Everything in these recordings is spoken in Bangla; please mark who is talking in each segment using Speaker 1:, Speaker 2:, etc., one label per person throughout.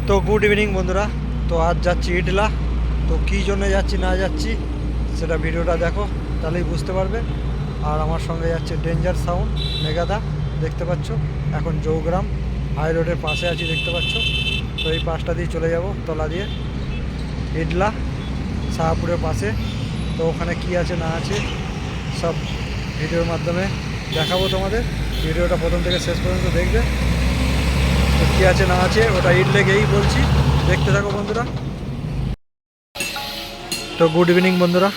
Speaker 1: তো গুড ইভিনিং বন্ধুরা। তো আজ যাচ্ছি ইডলা। তো কী জন্য যাচ্ছি না যাচ্ছি সেটা ভিডিওটা দেখো, তাহলেই বুঝতে পারবে। আর আমার সঙ্গে যাচ্ছে ডেঞ্জার সাউন্ড মেগাদা, দেখতে পাচ্ছ। এখন জৌগ্রাম হাই রোডের পাশে আছি, দেখতে পাচ্ছ। তো এই পাশটা দিয়ে চলে যাব তলা দিয়ে ইডলা শাহপুরের পাশে। তো ওখানে কি আছে না আছে সব ভিডিওর মাধ্যমে দেখাবো তোমাদের। ভিডিওটা প্রথম থেকে শেষ পর্যন্ত দেখবে। তো কী আছে না আছে ওটা ইডলে গিয়েই বলছি, দেখতে থাকো বন্ধুরা। তো গুড ইভিনিং বন্ধুরা,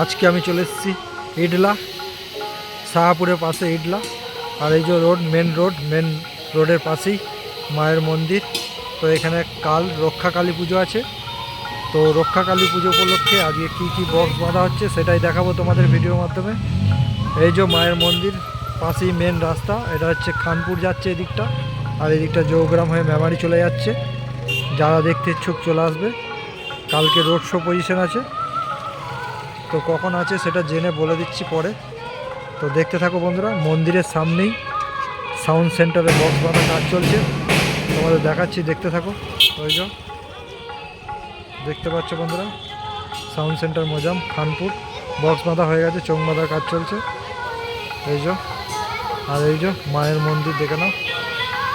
Speaker 1: আজকে আমি চলে এসেছি ইডলা শাহপুরের পাশে ইডলা। আর এই যে রোড, মেন রোডের পাশেই মায়ের মন্দির। তো এখানে কাল রক্ষা কালী পুজো আছে। তো রক্ষা কালী পুজো উপলক্ষে আজকে কি বক্স বাঁধা হচ্ছে সেটাই দেখাবো তোমাদের ভিডিওর মাধ্যমে। এই যে মায়ের মন্দির পাশেই মেন রাস্তা, এটা হচ্ছে খানপুর যাচ্ছে এদিকটা, আর এদিকটা জৌগ্রাম হয়ে মেমারি চলে যাচ্ছে। যারা দেখতে ইচ্ছুক চলে আসবে। কালকে রোড শো পজিশন আছে, তো কখন আছে সেটা জেনে বলে দিচ্ছি পরে। তো দেখতে থাকো বন্ধুরা। মন্দিরের সামনেই সাউন্ড সেন্টারে বক্স বাঁধা কাজ চলছে, তোমাদের দেখাচ্ছি, দেখতে থাকো। ওই যে দেখতে পাচ্ছ বন্ধুরা, sound centre Mozam Khanpur box বাঁধা হয়ে গেছে, চোখ বাঁধার কাজ চলছে। এই যে আর এই যে মায়ের মন্দির দেখে নাও,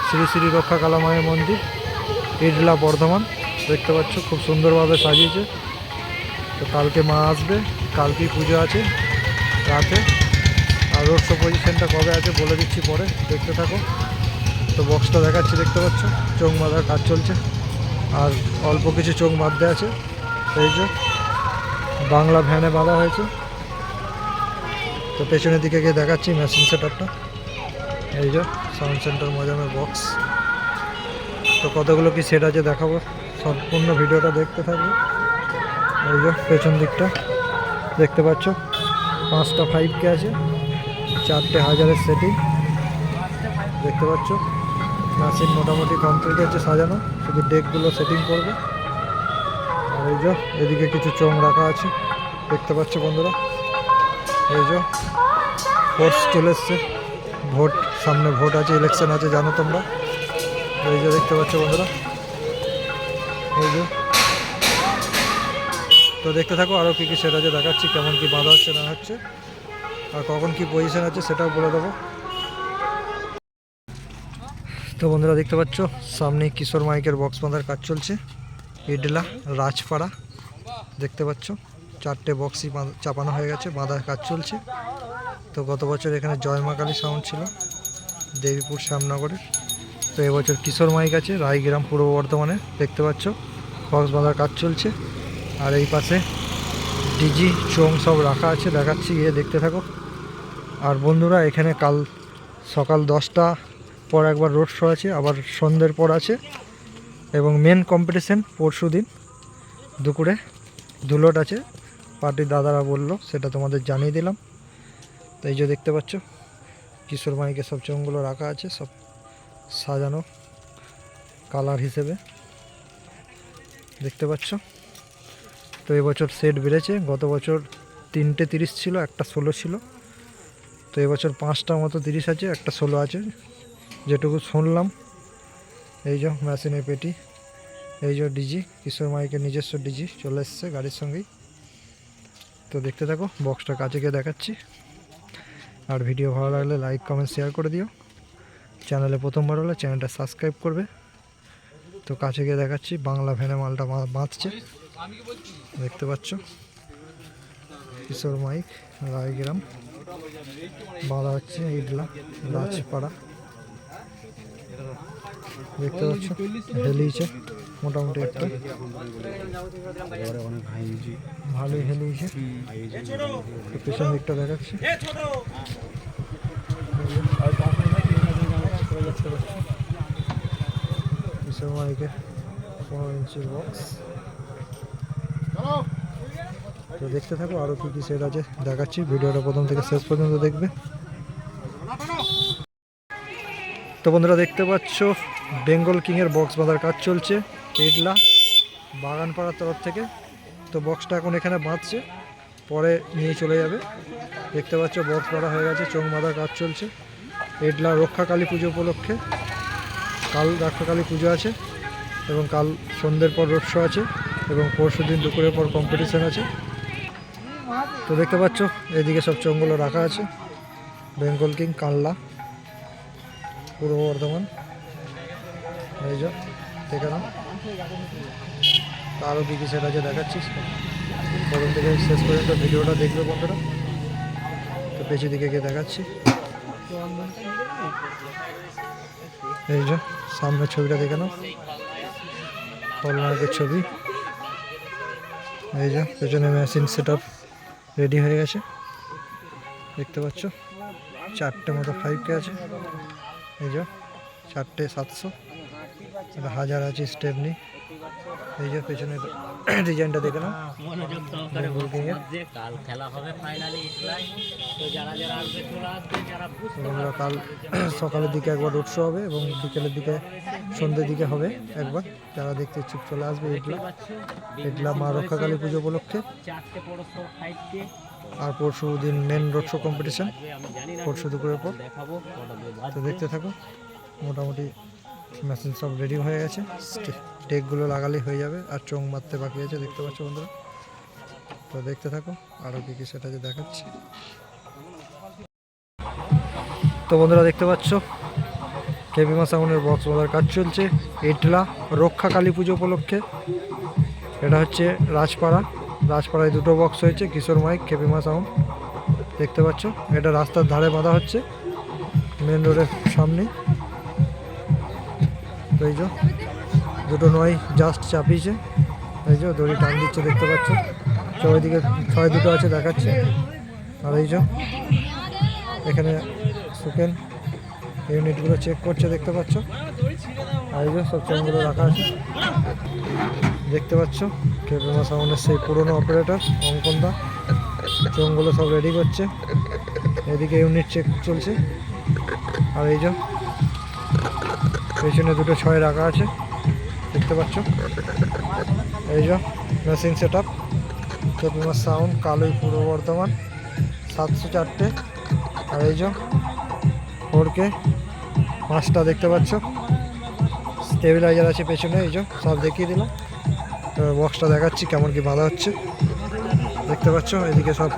Speaker 1: শ্রী শ্রী রক্ষা কালা মায়ের মন্দির ইডলা বর্ধমান, দেখতে পাচ্ছ খুব সুন্দরভাবে সাজিয়েছে। তো কালকে মা আসবে, কালকেই পুজো আছে রাতে। আর রোড শো পজিশনটা কবে আছে বলে দিচ্ছি পরে, দেখতে থাকো। তো বক্সটা দেখাচ্ছি, দেখতে পাচ্ছ চোখ বাঁধার কাজ চলছে, আর অল্প কিছু চোখ বাঁধতে আছে। এই যে বাংলা ভ্যানে বাঁধা হয়েছে। তো পেছনের দিকে গিয়ে দেখাচ্ছি মেশিন সেটআপটা। এই যে সাউন্ড সেন্টার মজামের বক্স। তো কতগুলো কি সেট আছে দেখাবো, সম্পূর্ণ ভিডিওটা দেখতে থাকবে। এই যে পেছন দিকটা দেখতে পাচ্ছ, 5টা 5K আছে, 4টে হাজারের সেটিং, দেখতে পাচ্ছ। মেশিন মোটামুটি কমপ্লিট হচ্ছে সাজানো, শুধু ডেকগুলো সেটিং করবে। আর এই যে এদিকে কিছু চোঙ রাখা আছে, দেখতে পাচ্ছ বন্ধুরা। এই যে ফোর্স চলে এসছে, ভোট সামনে, ভোট আছে, ইলেকশন আছে, জানো তোমরা। এই যে দেখতে পাচ্ছ বন্ধুরা। এই যে তো দেখতে থাকো, আরও কী সেট আছে দেখাচ্ছি, কেমন কি বাঁধা হচ্ছে না হচ্ছে, আর কখন কি পজিশন আছে সেটাও বলে দেবো। তো বন্ধুরা দেখতে পাচ্ছ সামনে কিশোর মাইকের বক্স বাঁধার কাজ চলছে ইডলা রাজপাড়া, দেখতে পাচ্ছ 4টে বক্সই চাপানো হয়ে গেছে, বাঁধার কাজ চলছে। তো গত বছর এখানে জয় মা কালী সাউন্ড ছিল দেবীপুর শ্যামনগরের। তো এবছর কিশোর মাইক আছে রায়গ্রাম পূর্ব বর্ধমানে, দেখতে পাচ্ছ বক্স বাঁধার কাজ চলছে। আর এই পাশে ডিজি চোং সব রাখা আছে, দেখাচ্ছি, গিয়ে দেখতে থাকো। আর বন্ধুরা এখানে কাল সকাল 10টা পর একবার রোড শো আছে, আবার সন্ধ্যের পর আছে, এবং মেন কম্পিটিশন পরশু দিন দুপুরে ধুলোট আছে। পার্টির দাদারা বললো, সেটা তোমাদের জানিয়ে দিলাম। তো এই যে দেখতে পাচ্ছ কিশোর মাইকে সব চোঙগুলো রাখা আছে, সব সাজানো কালার হিসেবে, দেখতে পাচ্ছ। তো এবছর সেট বেড়েছে, গত বছর 3টে 30 ছিল, একটা 16 ছিল। তো এবছর 5টা মতো 30 আছে, একটা 16 আছে যেটুকু শুনলাম। এই যে মেশিনের পেটি, এই যে ডিজি কিশোর মাইকের নিজস্ব ডিজি চলে এসছে গাড়ির সঙ্গেই। তো দেখতে থাকো, বক্সটা কাছে গিয়ে দেখাচ্ছি। আর ভিডিও ভালো লাগলে লাইক কমেন্ট শেয়ার করে দিও। চ্যানেলে প্রথমবার হলে চ্যানেলটা সাবস্ক্রাইব করবে। তো কাছে গিয়ে দেখাচ্ছি, বাংলা ভ্যানে মালটা বাঁধছে, দেখতে পাচ্ছ কিশোর মাইক রায়গ্রাম বাঁধা হচ্ছে ইডলা রাজপাড়া, দেখতে পাচ্ছ। হেলিয়েছে মোটামুটি, একটা ভালোই হেলিয়েছে। পেছন দিকটা দেখাচ্ছি, কিশোর মাইকের 15 ইঞ্চির বক্স। তো দেখতে থাকো, আরও কী সেট আছে দেখাচ্ছি, ভিডিওটা প্রথম থেকে শেষ পর্যন্ত দেখবে। তো বন্ধুরা দেখতে পাচ্ছ বেঙ্গল কিংয়ের বক্স বাঁধার কাজ চলছে ইডলা বাগানপাড়ার তরফ থেকে। তো বক্সটা এখন এখানে বাঁধছে, পরে নিয়ে চলে যাবে। দেখতে পাচ্ছ বক্স বাঁধা হয়ে গেছে, চোঙ বাঁধার কাজ চলছে ইডলা রক্ষা কালী পুজো উপলক্ষে। কাল রক্ষা কালী পুজো আছে, এবং কাল সন্ধ্যের পর রোড শো আছে এবং পরশু দিন দুপুরের পর কম্পিটিশান আছে। তো দেখতে পাচ্ছ এদিকে সব চোঙগুলো রাখা আছে, বেঙ্গল কিং, কানলা, পূর্ব বর্ধমান। এই যে দেখে নাও, আরও কী কী সেট আছে দেখাচ্ছি। প্রথম থেকে শেষ পর্যন্ত ভিডিওটা দেখবে বন্ধুরা। তো পেছু দিকে গিয়ে দেখাচ্ছি। এই যে সামনের ছবিটা দেখে নাও, হলমার্কের ছবি। এই যে পেছনে মেশিন সেট আপ রেডি হয়ে গেছে দেখতে পাচ্ছ। 4টে মতো 5K আছে। এই যে 4টে 700, 1000 আছে স্টেপনি। এই যে পেছনে ডিজাইনটা দেখে নাও, কাল সকালের দিকে একবার রোড শো হবে এবং বিকেলের দিকে সন্ধ্যের দিকে হবে একবার। যারা দেখতে ইচ্ছুক চলে আসবে। এগুলা মা রক্ষাকালী পুজো উপলক্ষে। আর পরশু দিন মেন রোড শো কম্পিটিশান, পরশু দুপুরের পর। তো দেখতে থাকো। মোটামুটি মেশিন সব রেডি হয়ে গেছে, টেকগুলো লাগালেই হয়ে যাবে, আর চোঙ মারতে বাকি আছে দেখতে পাচ্ছ বন্ধুরা। তো দেখতে থাকো আরও কী কী সেটা যে দেখাচ্ছি। তো বন্ধুরা দেখতে পাচ্ছ কেপিমা সাউন্ডের বক্স বাজার কাজ চলছে এটলা রক্ষা কালী পুজো উপলক্ষে। এটা হচ্ছে রাজপাড়ায় দুটো বক্স হয়েছে, কিশোর মাইক, কেপিমা সাউন্ড দেখতে পাচ্ছ। এটা রাস্তার ধারে বাঁধা হচ্ছে, মেন রোডের সামনে। তো এই যে দুটো নয় জাস্ট চাপিয়েছে, এই যে দড়ি টান দিচ্ছে দেখতে পাচ্ছ। চৌদিকে ছয় দুটো আছে দেখাচ্ছে। আর এই যে এখানে সুকেন ইউনিটগুলো চেক করছে দেখতে পাচ্ছ। আর এই যে সব চেনগুলো রাখা আছে দেখতে পাচ্ছ। কেপিমা সাউন্ডের সেই পুরনো অপারেটর অঙ্কনদা চোঙগুলো সব রেডি করছে। এদিকে ইউনিট চেক চলছে। আর এই যে পেছনে দুটো 6 রাখা আছে দেখতে পাচ্ছ। এই যে মেশিন সেট আপ কেপিমা সাউন্ড, কালুই, পূর্ব বর্ধমান, 704টে। আর এই যে 4K 5টা দেখতে পাচ্ছ। স্টেবিলাইজার আছে পেছনে, এই যে সব দেখিয়ে দিলাম। বক্সটা দেখাচ্ছি কেমন কি বাঁধা হচ্ছে দেখতে পাচ্ছ। এদিকে সব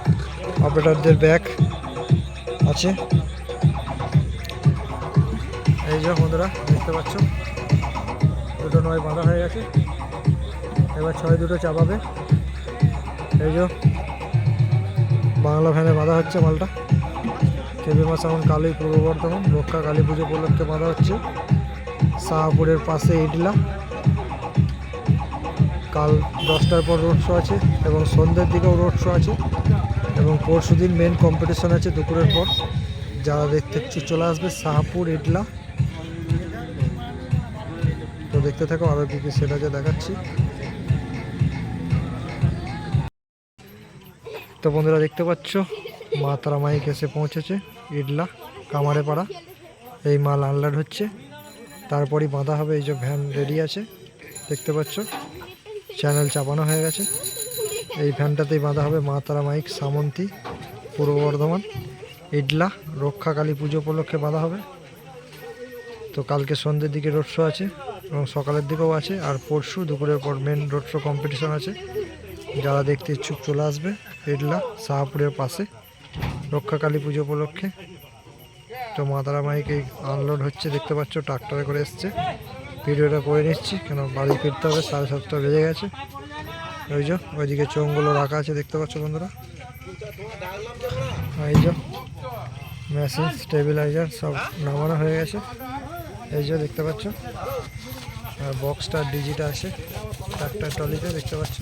Speaker 1: অপারেটরদের ব্যাগ আছে। এই যে বন্ধুরা দেখতে পাচ্ছ দুটো 9 বাঁধা হয়ে গেছে, এবার 6 দুটো চাপাবে। এই যে বাংলা ভ্যানে বাঁধা হচ্ছে মালটা। কেপিমা সাউন্ড, কালী, পূর্ব বর্ধমান রক্ষা কালী পুজো উপলক্ষে বাঁধা হচ্ছে শাহপুরের পাশে ইডলা। কাল 10টার পর রোড শো আছে এবং সন্ধ্যের দিকেও রোড শো আছে এবং পরশু দিন মেন কম্পিটিশন আছে দুপুরের পর। যারা দেখতে চলে আসবে শাহপুর ইডলা। তো দেখতে থাকো আরও কী কী সেটা যে দেখাচ্ছি। তো বন্ধুরা দেখতে পাচ্ছ মা তারা মাইক এসে পৌঁছেছে ইডলা কামারে পাড়া। এই মাল আনলোড হচ্ছে, তারপরই বাঁধা হবে। এই যে ভ্যান রেডি আছে দেখতে পাচ্ছ, চ্যানেল চাপানো হয়ে গেছে। এই ভ্যানটাতেই বাঁধা হবে মা তারা মাইক, সামন্তী, পূর্ব বর্ধমান ইডলা রক্ষা কালী পুজো উপলক্ষে বাঁধা হবে। তো কালকে সন্ধ্যের দিকে রোড শো আছে এবং সকালের দিকেও আছে। আর পরশু দুপুরের পর মেন রোড শো কম্পিটিশন আছে। যারা দেখতে ইচ্ছুক চলে আসবে ইডলা শাহপুরের পাশে রক্ষা কালী পুজো উপলক্ষে। তো মা তারা মাইকে আনলোড হচ্ছে দেখতে পাচ্ছ, ট্রাক্টরে করে এসছে। ভিডিওটা করে নিচ্ছি কেন বাড়ি ফিরতে হবে, 7:30 বেজে গেছে। ওই যে ওইদিকে চোঙগুলো রাখা আছে দেখতে পাচ্ছ বন্ধুরা। এই যে মেশিন স্টেবিলাইজার সব নামানো হয়ে গেছে, এই যে দেখতে পাচ্ছ। আর বক্সটা ডিজিটা আছে ট্রাক্টর ট্রলিতে দেখতে পাচ্ছ।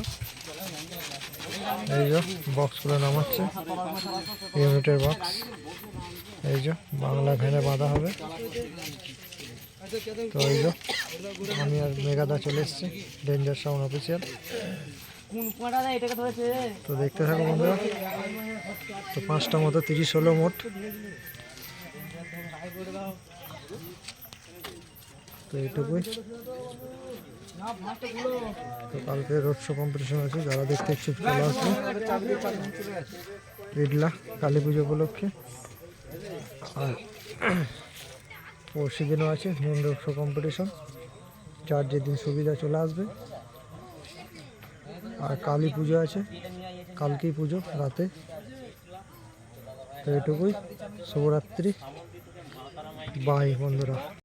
Speaker 1: এই যে বক্সগুলো নামাচ্ছে, ইউনিটের বক্স। এই যে বাংলা ভ্যানে বাঁধা হবে। তো এই যে আমি আর মেগাদা চলে এসছি, ডেঞ্জার সাউন্ড অফিসিয়াল। তো দেখতে থাকো বন্ধুরা। তো 5টা মতো 30 হলো মোট। তো এইটুকুই। তো কালকে রোড শো কম্পিটিশন আছে, যারা দেখতে ইচ্ছুক চলে আসবে ইডলা কালী পুজো উপলক্ষে। আর পরশু দিনও আছে মেন রোড শো কম্পিটিশন যার যেদিন সুবিধা চলে আসবে। আর কালী পুজো আছে, কালকেই পুজো রাতে। তো এটুকুই, শুভরাত্রি, বাই বন্ধুরা।